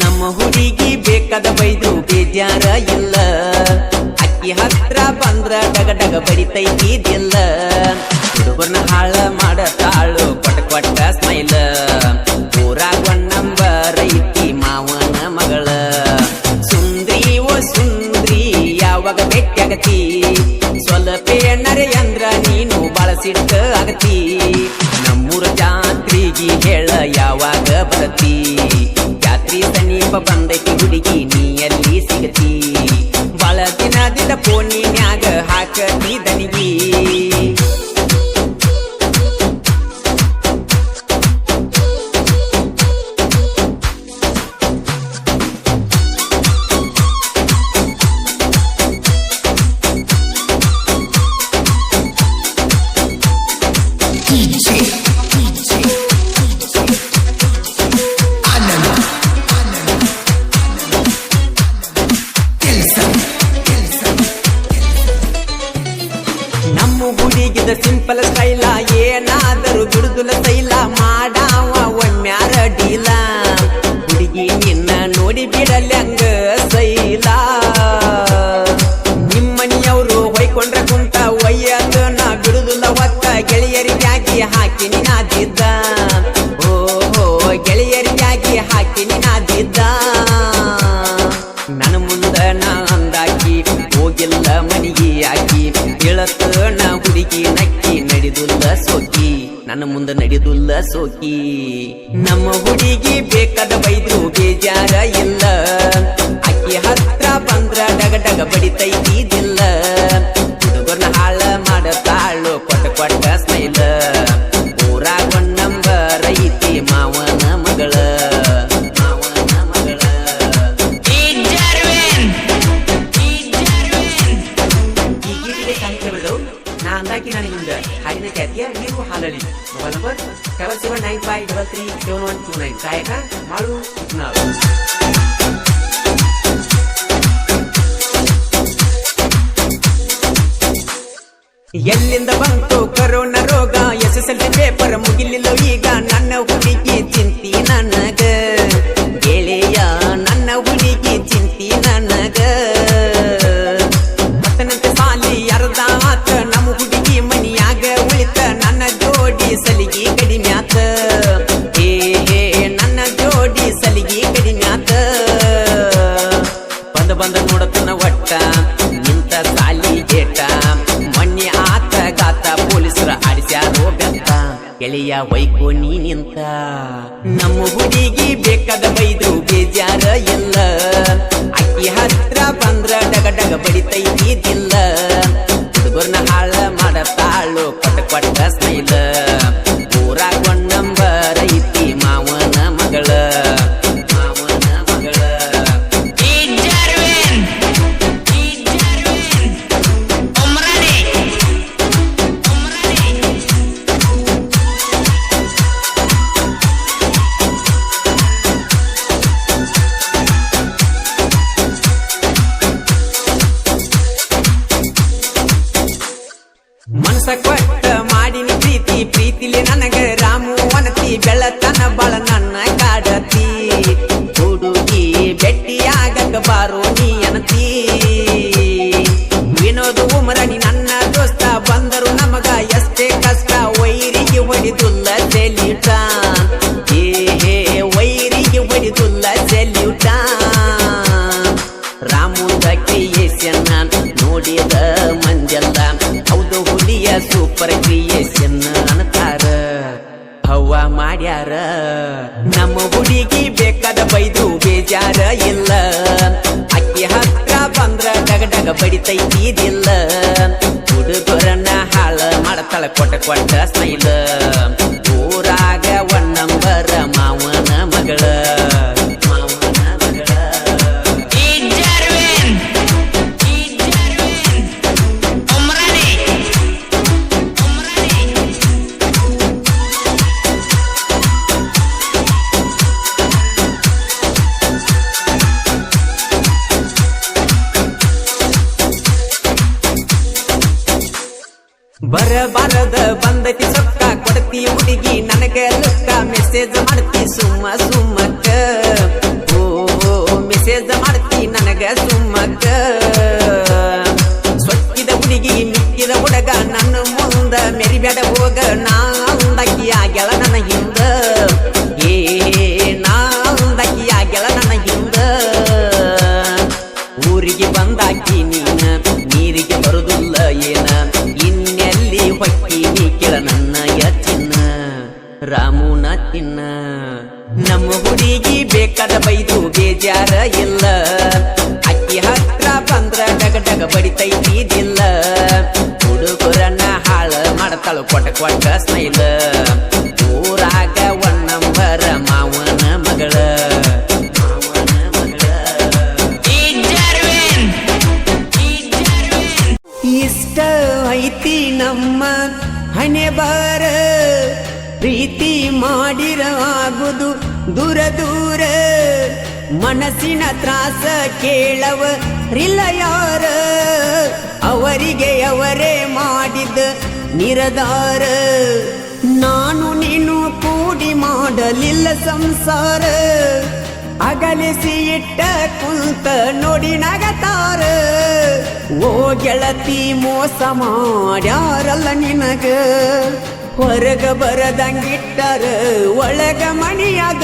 ನಮ್ಮ ಹುಡುಗಿ ಬೇಕಾದ ಬೈದ್ರು ಬೇಜಾರ ಇಲ್ಲ, ಅಕ್ಕಿ ಹತ್ರ ಬಂದ್ರ ಡಗ ಡಗ ಬಡಿತೈತಿದಿಲ್ಲ. ಹುಡುಗರ್ನ ಹಾಳ ಮಾಡತಾಳು ಕೊಟ್ಟ ಸ್ಮೈಲ, ಊರಾಗ ಒಂದ್ ನಂಬರ್ ಐತಿ ಮಾವನ ಮಗಳ. ಸುಂದ್ರಿ ಓ ಸುಂದ್ರಿ ಯಾವಾಗ ಭೇಟಿಯಾಗತಿ, ಸ್ವಲ್ಪೇನರೆ ಅಂದ್ರ ನೀನು ಬಳಸಿಟ್ಟ ಆಗತಿ. ನಮ್ಮೂರ ಜಾತ್ರಿಗಿ ಹೇಳ ಯಾವಾಗ ಬರತಿ, ಜಾತ್ರಿ ಸಮೀಪ ಬಂದೈತಿ ಹುಡುಗಿ ನೀ ಎಲ್ಲಿ ಸಿಗತಿ. ಬಾಳ ದಿನದಿಂದ ಫೋನಿನ್ಯಾಗ ಹಾಕತಿ ದನಿಗಿ, ಸಿಂಪಲ್ ಸ್ಟೈಲ ಏನಾದರೂ ದುಡುದುಲ ತೈಲ ಮಾಡಾವ ಒಮ್ಮ್ಯಾರ ಡೀಲ. ಹುಡುಗಿ ನಿನ್ನ ನೋಡಿ ಬಿಡಲ್ಯಂಗ ಸೈಲ, ನಿಮ್ಮನಿಯವರು ಹೊಯ್ಕೊಂಡ್ರ ಕುಂತ ಒಯ್ಯದ ನಾ ಬಿಡುದುಲ ಹೊತ್ತ ಗೆಳೆಯರಿಗಾಗಿ ಹಾಕಿ ನಿನಾದಿದ್ದ. ಓಹೋ ಗೆಳೆಯರಿಗಾಗಿ ಹಾಕಿ ನಿನಾದಿದ್ದ. ನನ್ನ ಮುಂದ ನಾ ಅಂದಾಕಿ ಹೋಗಿಲ್ಲ ಮನಿಗೆ ಆಕಿ, ಹೇಳತ್ತ ನಾ ಹುಡುಗಿ ನಕ್ಕಿ ನಡೆದುಲ್ಲ ಸೋಕಿ, ನನ್ನ ಮುಂದ ನಡೆದುಲ್ಲ ಸೋಕಿ. ನಮ್ಮ ಹುಡುಗಿ ಬೇಕಾದ ಬೈದ್ರು ಬೇಜಾರ ಇಲ್ಲ, ಅಕ್ಕಿ ಹತ್ರ ಬಂದ್ರ ಡಗ ಡಗ ಬಡಿತೈತಿದಿಲ್ಲ. ಹುಡುಗರ್ನ ಹಾಳ ಮಾಡತಾಳು ಕೊಟ್ಟ ಸ್ಮೈಲ, ಊರಾಗ ಒಂದ್ ನಂಬರ್ ಐತಿ ಮಾವನ ಮಗಳ. ನನಗೆ ಹಾಡಿನ ಖ್ಯಾತಿಯ ನೀವು ಹಾಲಲ್ಲಿ ಮೊಬೈಲ್ ನಂಬರ್ 7795337129 ಸಹಾಯಕ ಮಾಡು ನಾವು. ಎಲ್ಲಿಂದ ಬಂತು ಕರೋನಾ ರೋಗ, SSLC ಪೇಪರ್ ಮುಗಿಲಿಲ್ಲ ಈಗ. ನನ್ನ ಹುಡುಗಿ ಚಿಂತಿ ನನಗ ಗೆಳೆಯ, ನನ್ನ ಹುಡುಗಿ ಚಿಂತಿ ನನಗ. ಮತ್ತನಂತೆ ಸಾಲಿ ಅರ್ಧ ಆತ, ನಮ್ಮ ಹುಡುಗಿ ಮನಿಯಾಗ ಉಳಿತ. ನನ್ನ ಜೋಡಿ ಸಲಿಗಿ ಕಡಿಮ್ಯಾತ, ಹೇ ನನ್ನ ಜೋಡಿ ಸಲಿಗಿ ಕಡಿಮ್ಯಾತ. ಬಂದ ನೋಡತನ ಒಟ್ಟ ನಿಂತ ಸಾಲಿ ಗೇಟ, ಮಣ್ಣಿ ಆತ ಗಾತ ಪೊಲೀಸರ ಆಡಿಸ್ಯಾರೋ ಬೆತ್ತ. ಗೆಳೆಯ ವೈಕೋ ನೀ ನಿಂತ, ನಮ್ಮ ಹುಡುಗಿ ಬೇಕಾದ ಬೈದ್ರು ಬೇಜಾರ ಇಲ್ಲ, ಅಕ್ಕಿ ಹತ್ರ ಬಂದ್ರ ಡಗ ಡಗ ಬಡಿತೈತಿದಿಲ್ಲ. ಹುಡುಗರ್ನ ಹಾಳ ಮಾಡತಾಳು ಕೊಟ್ಟ ಸ್ಮೈಲ, ಊರಾಗ ಒಂದ್ ನಂಬರ್ ಐತಿ ಮಾವನ ಮಗಳ. ಮನಸ ಕೊಟ್ಟ ಮಾಡಿನಿ ಪ್ರೀತಿ, ಪ್ರೀತಿಲಿ ನನಗ ರಾಮು ಅನತಿ. ಬೆಳತನ ಬಾಳ ನನ್ನ ಕಾಡತಿ, ಹುಡುಗಿ ಬೆಟ್ಟಿಯಾಗಕ ಬಾರೋ ನೀ ಅನತಿ. ವಿನೋದ್ ಉಮರಣಿ ನನ್ನ ದೋಸ್ತ, ಬಂದರು ನಮಗ ಎಷ್ಟೇ ಕಷ್ಟ. ವೈರಿಗೆ ಹೊಡಿದುಲ್ಲ ಸೆಲ್ಯೂಟ, ಹೇ ವೈರಿಗೆ ಹೊಡಿದುಲ್ಲ ಸೆಲ್ಯೂಟ. ರಾಮುಂದ ಕ್ರಿಯೇಷನ್ ನೋಡಿದ ಮಂಜಲ್ಲ, ಹೌದು ಹುಲಿಯ ಸೂಪರ್ ಕ್ರಿಯೇಷನ್ ಅನ್ನತಾರ. ಹವ್ವ ಮಾಡ್ಯಾರ ನಮ್ಮ ಹುಡುಗಿ ಬೇಕಾದ ಬೈದು ಬೇಜಾರ ಇಲ್ಲ, ಅಕ್ಕಿ ಹತ್ರ ಬಂದ್ರ ಡಗ ಡಗ ಬಡಿತೈತಿದಿಲ್ಲ. ಹುಡುಗರನ್ನ ಹಾಳ ಮಾಡತಾಳ ಕೊಟ್ಟ ಸ್ಮೈಲ, ಊರಾಗ ಒಂದ್ ನಂಬರ್ ಮಾವನ ಮಗಳ. ಬರಬಾರದ ಬಂದೈತಿ ಸೊಕ್ಕ ಕೊಡ್ತಿ ಹುಡುಗಿ ನನಗೆ ಲುಕ್ಕ ಮೆಸೇಜ್ ಮಾಡ್ತಿ ಸುಮ್ಮ ಸುಮ್ಮಕ್ಕ. ಓ ನನಗ ಸುಮ್ಮಕ್ಕ ಸೊಕ್ಕಿದ ಹುಡುಗಿ ಮಿಕ್ಕಿದ ಹುಡುಗ ನನ್ನ ಮುಂದ ಮೆರಿಬೇಡ ಹೋಗ ನಾಂದಕ್ಕಿ ಆಗ್ಯಾಳ ನನ್ನ ಹಿಂದ ಏ ನಾಂದಕ್ಕಿ ಆಗ್ಯಾಳ ನನ್ನ ಹಿಂದ ಊರಿಗೆ ಬಂದಾಕಿ ನೀನ ನೀರಿಗೆ ಬರುದಿಲ್ಲ ಏನ ಇನ್ನೆಲ್ಲಿ ಹೊಕ್ಕಿ ನೀ ಕೆಳ ನನ್ನ ಯಚಿನ್ನ ರಾಮುನ ತಿನ್ನ ನಮ್ಮ ಹುಡುಗಿ ಬೇಕಾದ ಬೈದು ಬೇಜಾರ ಇಲ್ಲ ಅಕ್ಕಿ ಹತ್ರ ಬಂದ್ರ ಡಗ ಡಗ ಬಡಿತೈತಿದಿಲ್ಲ ಹುಡುಗರನ್ನ ಹಾಳ ಮಾಡ್ತಾಳು ಕೊಟ್ಟ ಕೊಟ್ಟ ಸ್ಮೈಲ ಊರಾಗ ಒನ್ ನಂಬರ ಮಾವನ ಮಗಳ ಇಷ್ಟ ಐತಿ ನಮ್ಮ ಹಣೆ ಬಾರ ಪ್ರೀತಿ ಮಾಡಿರ ಆಗುದು ದೂರ ದೂರ ಮನಸ್ಸಿನ ತ್ರಾಸ ಕೇಳವ ರಿಲ್ಲ ಯಾರ ಅವರಿಗೆ ಅವರೇ ಮಾಡಿದ ನಿರದಾರ ನಾನು ನೀನು ಕೂಡಿ ಮಾಡಲಿಲ್ಲ ಸಂಸಾರ ಅಗಲಿಸಿ ಇಟ್ಟ ಕುಂತ ನೋಡಿ ನಗತಾರ ಓ ಗೆಳತಿ ಮೋಸ ಮಾಡ್ಯಾರಲ್ಲ ನಿನಗ ಹೊರಗ ಬರದಂಗಿಟ್ಟಾರ ಒಳಗ ಮಣಿಯಾಗ